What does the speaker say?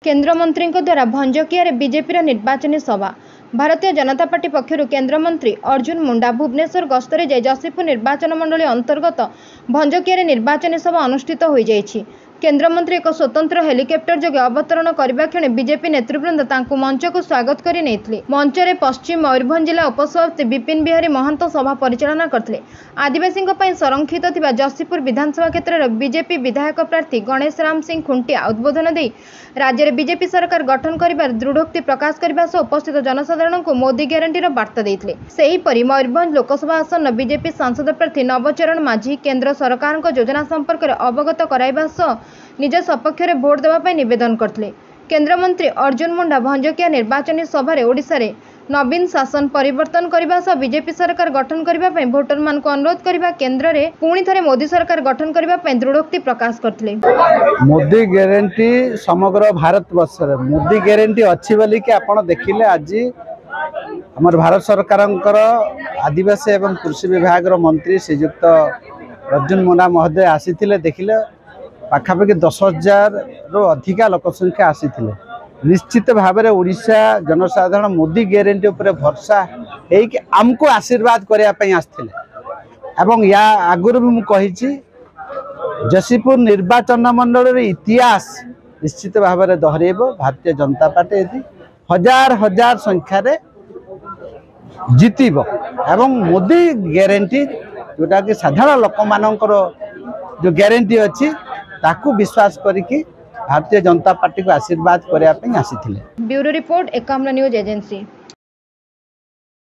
केंद्र मंत्री द्वारा भंजकिया बीजेपी निर्वाचनी सभा। भारतीय जनता पार्टी पक्षर केंद्र मंत्री अर्जुन मुंडा भुवनेश्वर गस्तरे जाई जसीपुर निर्वाचन मंडली अंतर्गत भंजकिया निर्वाचनी सभा अनुष्ठित हो जाइछि। केंद्र मंत्री एक स्वतंत्र हेलिकॉप्टर जोगे अवतरण करने क्षण बीजेपी नेतृवृंद तांकु मंच को स्वागत कर नहीं। मंच में पश्चिम मयूरभंज जिला उपसभापति विपिन बिहारी महंत सभा परिचालना करते। आदिवासी संरक्षित थिबा जसीपुर विधानसभा क्षेत्र बीजेपी विधायक प्रार्थी गणेश राम सिंह खुंटिया उद्बोधन दे राज्य में बीजेपी सरकार गठन कर दृढ़ोक्ति प्रकाश करने सह उपस्थित जनसाधारण को मोदी ग्यारंटीर बार्ता देते। सेहीपरि मयूरभंज लोकसभा आसन बीजेपी सांसद प्रार्थी नवचरण माझी केंद्र सरकार योजना संपर्क में अवगत कराइबा सह निज सपक्ष में भोट देवाई निवेदन करते। केंद्र मंत्री अर्जुन मुंडा भंजकिया निर्वाचनी सभा ओडिशा रे नवीन शासन परिवर्तन करने सह बीजेपी सरकार गठन करने भोटर मान को अनुरोध करने केंद्र में पुणी थे मोदी सरकार गठन करने दृढ़ोक्ति प्रकाश करते। मोदी ग्यारंटी समग्र भारत वर्ष मोदी ग्यारंटी अच्छी बोली कि आप देखिले आज आम भारत सरकार आदिवासी एवं कृषि विभाग मंत्री श्रीयुक्त अर्जुन मुंडा महोदय आसी देखिले पाखापाखि 10,000 रु अधिका लोक संख्या आसी निश्चित भाव में ओडिशा जनसाधारण मोदी ग्यारंटी उपर भरसा है आमको आशीर्वाद करने आसते। या आगुरी भी मुझे जसीपुर निर्वाचन मंडल इतिहास निश्चित भाव में दोहरेब। भारतीय जनता पार्टी हजार हजार संख्यार जीतब एवं मोदी ग्यारंटी जोटा कि साधारण लोक मानकर जो ग्यारंटी अच्छी ताकू विश्वास करिकी भारतीय जनता पार्टी को आशीर्वाद करने आसी। Bureau report Ekamra news agency.